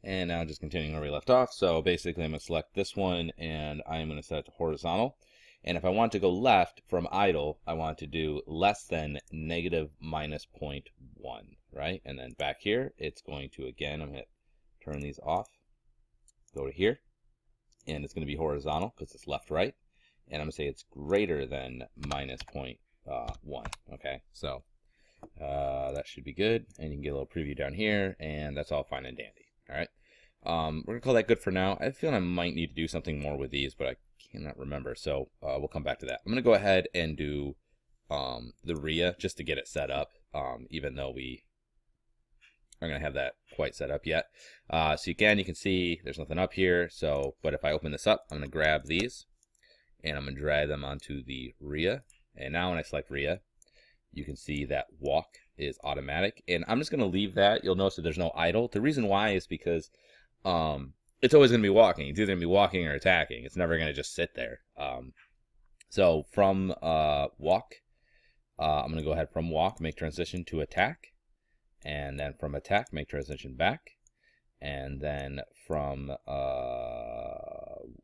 and now just continuing where we left off. So basically I'm going to select this one and I'm going to set it to horizontal. And if I want to go left from idle, I want to do less than negative minus 0.1, right? And then back here, it's going to, again, I'm going to turn these off, go to here, and it's going to be horizontal because it's left, right. And I'm going to say it's greater than minus 0.1, okay? So that should be good. And you can get a little preview down here, and that's all fine and dandy, all right? We're going to call that good for now. I feel I might need to do something more with these, but I cannot remember, so we'll come back to that. I'm going to go ahead and do the RIA just to get it set up, even though we aren't going to have that quite set up yet. So again, you can see there's nothing up here, so but if I open this up, I'm going to grab these, and I'm going to drag them onto the RIA. And now when I select RIA, you can see that walk is automatic, and I'm just going to leave that. You'll notice that there's no idle. The reason why is because it's always going to be walking. It's either going to be walking or attacking. It's never going to just sit there. So from walk, I'm going to go ahead from walk, make transition to attack. And then from attack, make transition back. And then from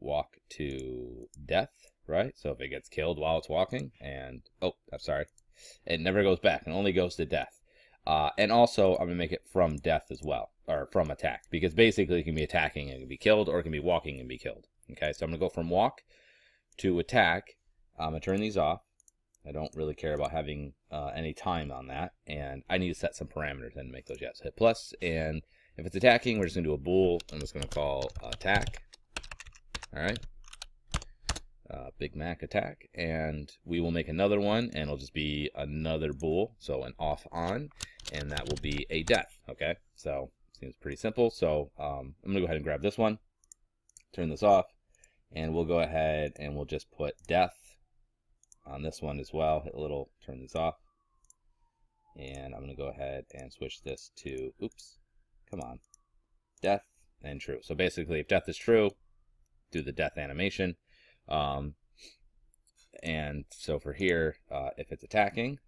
walk to death, right? So if it gets killed while it's walking, and, oh, I'm sorry. It never goes back. It only goes to death. And also, I'm going to make it from death as well, or from attack, because basically it can be attacking and it can be killed, or it can be walking and be killed. Okay, so I'm going to go from walk to attack. I'm going to turn these off. I don't really care about having any time on that, and I need to set some parameters and make those yes. Hit plus, and if it's attacking, we're just going to do a bool. I'm just going to call attack. All right. Big Mac attack, and we will make another one, and it'll just be another bool, so an off on, and that will be a death. Okay, so seems pretty simple. So I'm gonna go ahead and grab this one, turn this off, and we'll go ahead and we'll just put death on this one as well. Hit a little, turn these off, and I'm gonna go ahead and switch this to, oops, come on, death and true. So basically, if death is true, do the death animation. And so for here, if it's attacking,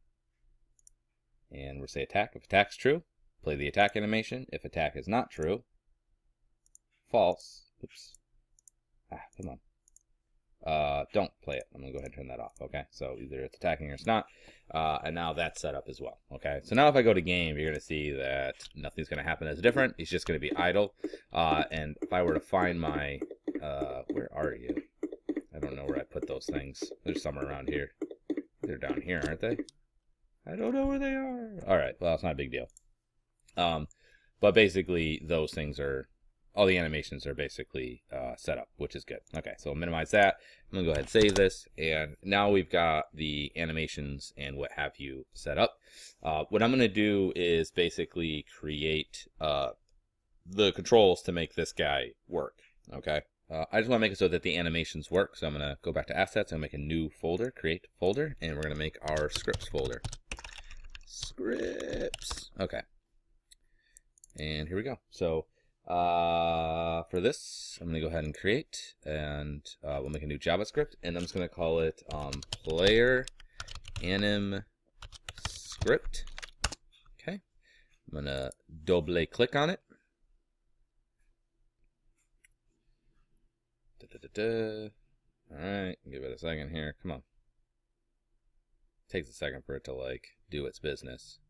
and we'll say attack, if attack's true, play the attack animation. If attack is not true, false, oops, come on, don't play it. I'm gonna go ahead and turn that off, okay? So either it's attacking or it's not, and now that's set up as well, okay? So now if I go to game, you're gonna see that nothing's gonna happen that's different. It's just gonna be idle, and if I were to find my, where are you? I don't know where I put those things. There's some around here. They're down here, aren't they? I don't know where they are. All right, well, it's not a big deal. But basically, those things are, all the animations are basically set up, which is good. Okay, so I'll minimize that. I'm gonna go ahead and save this, and now we've got the animations and what have you set up. What I'm gonna do is basically create the controls to make this guy work, okay? I just want to make it so that the animations work. So I'm going to go back to assets and make a new folder, create folder, and we're going to make our scripts folder. Scripts. Okay. And here we go. So for this, I'm going to go ahead and create, and we'll make a new JavaScript, and I'm just going to call it player anim script. Okay. I'm going to double click on it. Alright, give it a second here. Come on. Takes a second for it to like do its business.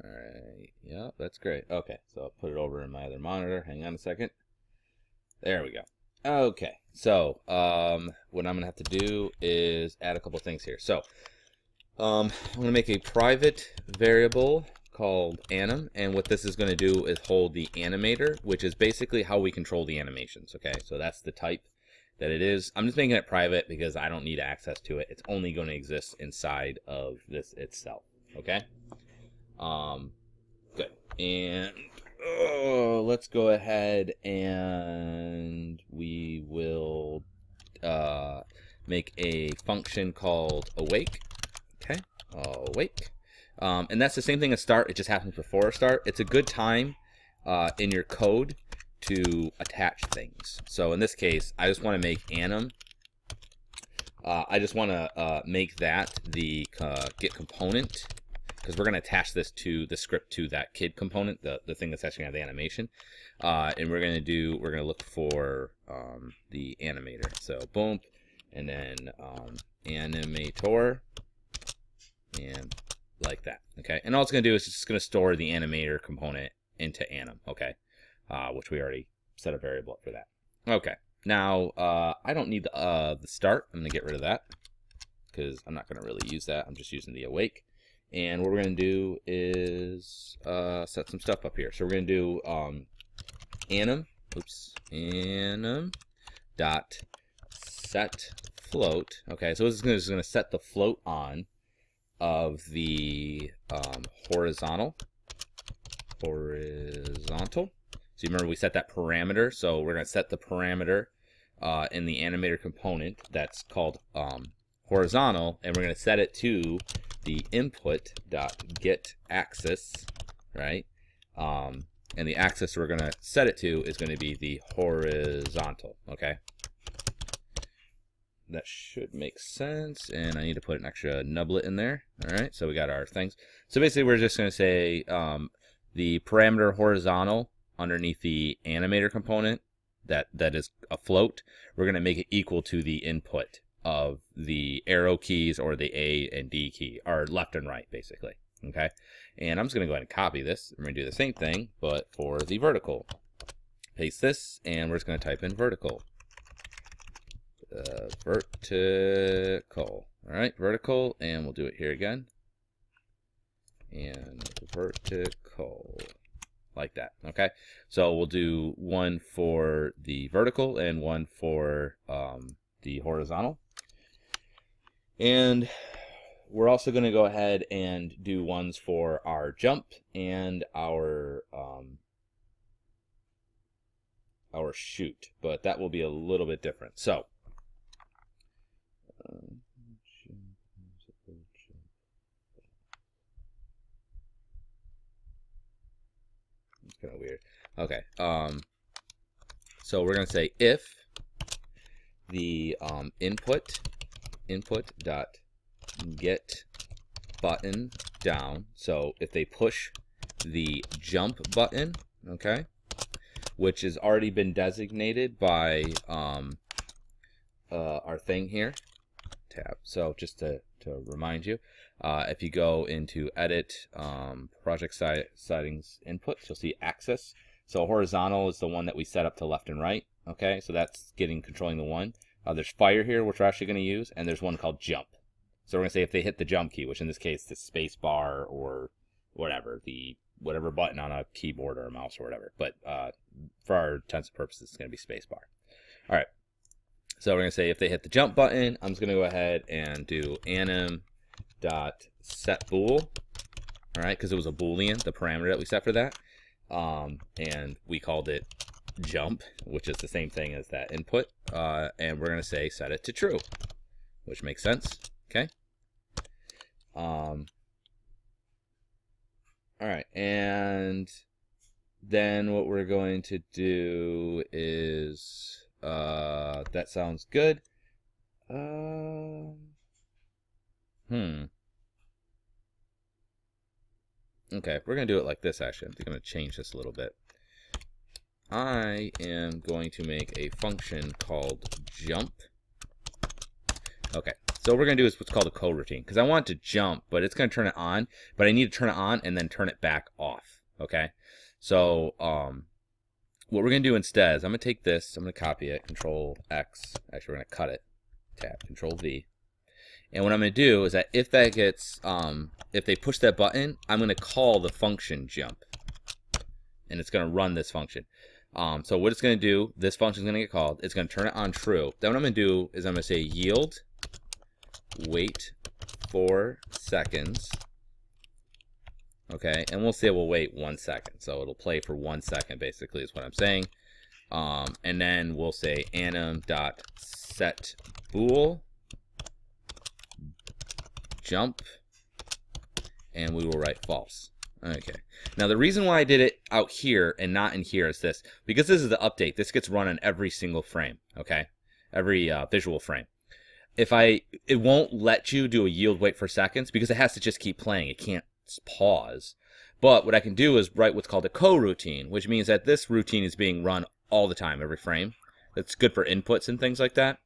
Alright, yeah, that's great. Okay, so I'll put it over in my other monitor. Hang on a second. There we go. Okay, so what I'm gonna have to do is add a couple things here. So I'm gonna make a private variable called anim, and what this is going to do is hold the animator, which is basically how we control the animations. Okay, so that's the type that it is. I'm just making it private because I don't need access to it. It's only going to exist inside of this itself. Okay, good. And let's go ahead and we will make a function called awake. Okay, awake. And that's the same thing as start. It just happens before start. It's a good time in your code to attach things. So in this case, I just want to make anim. I just want to make that the get component because we're going to attach this to the script to that kid component, the thing that's actually going to have the animation. And we're going to look for the animator. So boom, and then animator, and like that. Okay, and all it's going to do is it's just going to store the animator component into anim. Okay, which we already set a variable up for that. Okay, now I don't need the start. I'm going to get rid of that because I'm not going to really use that. I'm just using the awake. And what we're going to do is set some stuff up here. So we're going to do anim dot set float. Okay, so this is going to set the float on of the horizontal. So you remember we set that parameter. So we're going to set the parameter in the animator component that's called horizontal, and we're going to set it to the input.getAxis, right? And the axis we're going to set it to is going to be the horizontal, okay? That should make sense, and I need to put an extra nublet in there. All right, so we got our things. So basically we're just going to say the parameter horizontal underneath the animator component that is a float, we're going to make it equal to the input of the arrow keys or the A and D key, or left and right, basically. Okay, and I'm just going to go ahead and copy this. I'm going to do the same thing, but for the vertical. Paste this, and we're just going to type in vertical. Vertical. All right, vertical, and we'll do it here again. And vertical. Like that. Okay, so we'll do one for the vertical and one for the horizontal. And we're also going to go ahead and do ones for our jump and our shoot, but that will be a little bit different. So it's kind of weird. Okay, so we're going to say if the input dot get button down, so if they push the jump button, okay, which has already been designated by our thing here, tab. So just to remind you, if you go into edit, project settings input, you'll see axis. So horizontal is the one that we set up to left and right. Okay, so that's controlling the one. There's fire here, which we're actually going to use, and there's one called jump. So we're going to say if they hit the jump key, which in this case is space bar or whatever, whatever button on a keyboard or a mouse or whatever. But for our intents and purposes, it's going to be space bar. All right. So we're going to say if they hit the jump button, I'm just going to go ahead and do anim.setBool. All right, because it was a Boolean, the parameter that we set for that. And we called it jump, which is the same thing as that input. And we're going to say set it to true, which makes sense. Okay. All right, and then what we're going to do is that sounds good. Okay, we're gonna do it like this. Actually, I think I'm gonna change this a little bit. I am going to make a function called jump. Okay, so what we're going to do is what's called a coroutine, because I want it to jump, but it's going to turn it on, but I need to turn it on and then turn it back off. Okay, so what we're going to do instead is I'm going to take this, I'm going to copy it, Control X, actually we're going to cut it, tab, Control V, and what I'm going to do is that if that gets, if they push that button, I'm going to call the function jump, and it's going to run this function. So what it's going to do, this function is going to get called, it's going to turn it on true. Then what I'm going to do is I'm going to say yield, wait 4 seconds, okay, and we'll say we'll wait 1 second. So it'll play for 1 second, basically, is what I'm saying. And then we'll say anim.setBool, jump, and we will write false. Okay. Now the reason why I did it out here and not in here is this, because this is the update. This gets run on every single frame, okay? Every visual frame. It won't let you do a yield wait for seconds because it has to just keep playing. It can't pause. But what I can do is write what's called a coroutine, which means that this routine is being run all the time, every frame. That's good for inputs and things like that.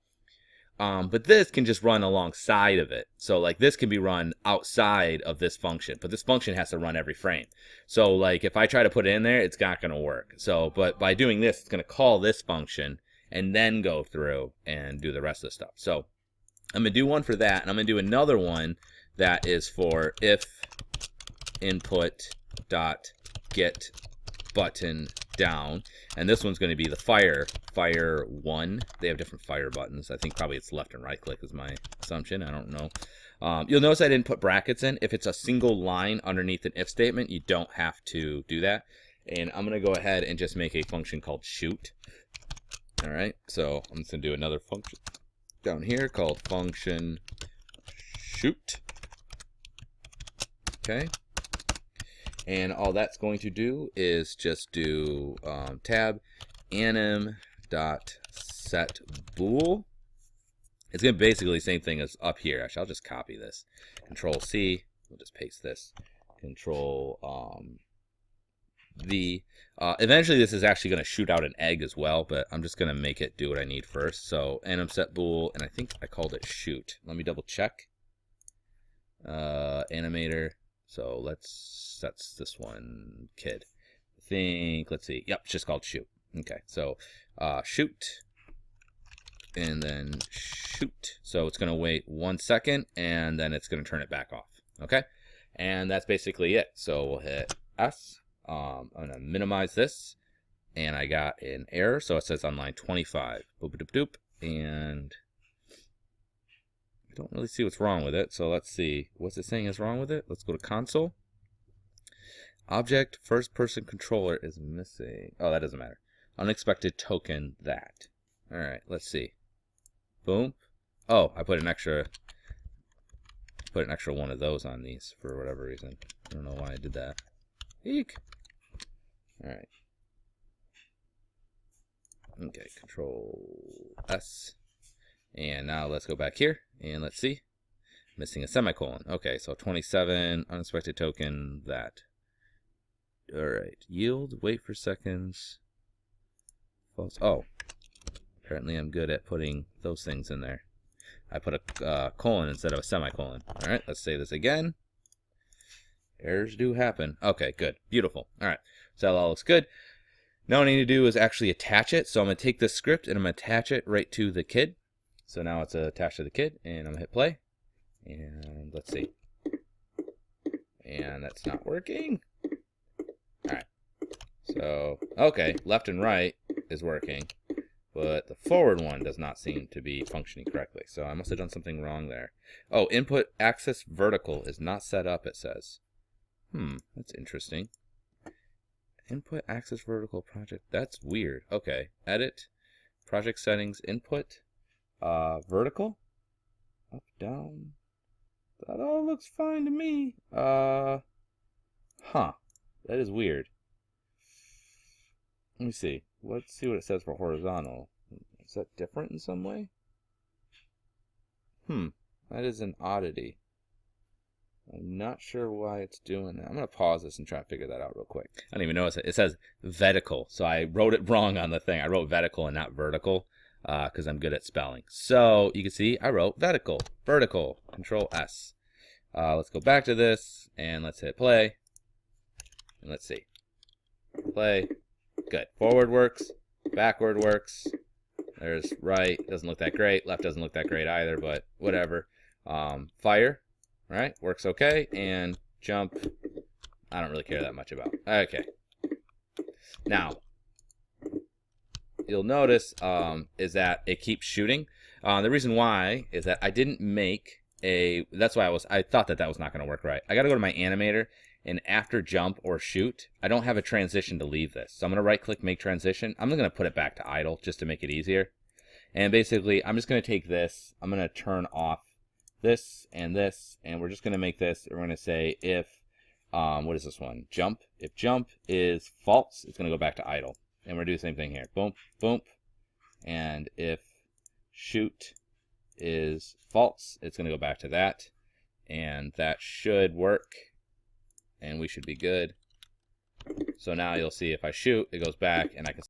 But this can just run alongside of it. So like this can be run outside of this function, but this function has to run every frame. So like if I try to put it in there, it's not going to work. So, but by doing this, it's going to call this function and then go through and do the rest of the stuff. So I'm going to do one for that, and I'm going to do another one that is for if input dot get button down, and this one's going to be the fire 1. They have different fire buttons. I think probably it's left and right click is my assumption. I don't know. You'll notice I didn't put brackets in. If it's a single line underneath an if statement, you don't have to do that. And I'm going to go ahead and just make a function called shoot. All right, so I'm just going to do another function down here called function shoot. Okay. And all that's going to do is just do tab anim dot set bool. It's going to be basically the same thing as up here. Actually, I'll just copy this. Control C. We'll just paste this. Control V. Eventually, this is actually going to shoot out an egg as well, but I'm just going to make it do what I need first. So anim set bool, and I think I called it shoot. Let me double check. Animator. So that's this one, kid. I think, let's see. Yep, it's just called shoot. Okay, so shoot, and then shoot. So it's going to wait 1 second, and then it's going to turn it back off. Okay, and that's basically it. So we'll hit S. I'm going to minimize this, and I got an error. So it says on line 25. Boop, doop, doop, and I don't really see what's wrong with it. So let's see. What's it saying is wrong with it? Let's go to console. Object first person controller is missing. Oh, that doesn't matter. Unexpected token that. All right, let's see. Boom. Oh, I put an extra one of those on these for whatever reason. I don't know why I did that. Eek. All right. Okay, Control S. And now let's go back here and let's see. Missing a semicolon. Okay, so 27, unexpected token, that. All right, yield, wait for seconds. False. Oh, apparently I'm good at putting those things in there. I put a colon instead of a semicolon. All right, let's say this again. Errors do happen. Okay, good. Beautiful. All right, so that all looks good. Now what I need to do is actually attach it. So I'm going to take this script and I'm going to attach it right to the kid. So now it's attached to the kid, and I'm going to hit play. And let's see. And that's not working. All right. So, okay, left and right is working, but the forward one does not seem to be functioning correctly. So I must have done something wrong there. Oh, input axis vertical is not set up, it says. That's interesting. Input axis vertical project. That's weird. Okay, edit, project settings, input, vertical, up, down. That all looks fine to me. That is weird. Let me see. Let's see what it says for horizontal. Is that different in some way? That is an oddity. I'm not sure why it's doing that. I'm going to pause this and try to figure that out real quick. I don't even know. It says vertical, so I wrote it wrong on the thing. I wrote vertical and not vertical because I'm good at spelling. So you can see I wrote vertical, Control S. Let's go back to this and let's hit play. And let's see. Play. Good. Forward works. Backward works. There's right. Doesn't look that great. Left doesn't look that great either, but whatever. Fire. Right? Works okay. And jump. I don't really care that much about. Okay. Now, you'll notice is that it keeps shooting. The reason why is that I didn't make that's why I thought that was not going to work right. I got to go to my animator, and after jump or shoot, I don't have a transition to leave this. So I'm going to right click, make transition. I'm going to put it back to idle just to make it easier. And basically, I'm just going to take this. I'm going to turn off this, and we're just going to make this. We're going to say if, what is this one? Jump. If jump is false, it's going to go back to idle. And we're going to do the same thing here. Boom, boom. And if shoot is false, it's going to go back to that. And that should work. and we should be good. So now you'll see if I shoot, it goes back, and I can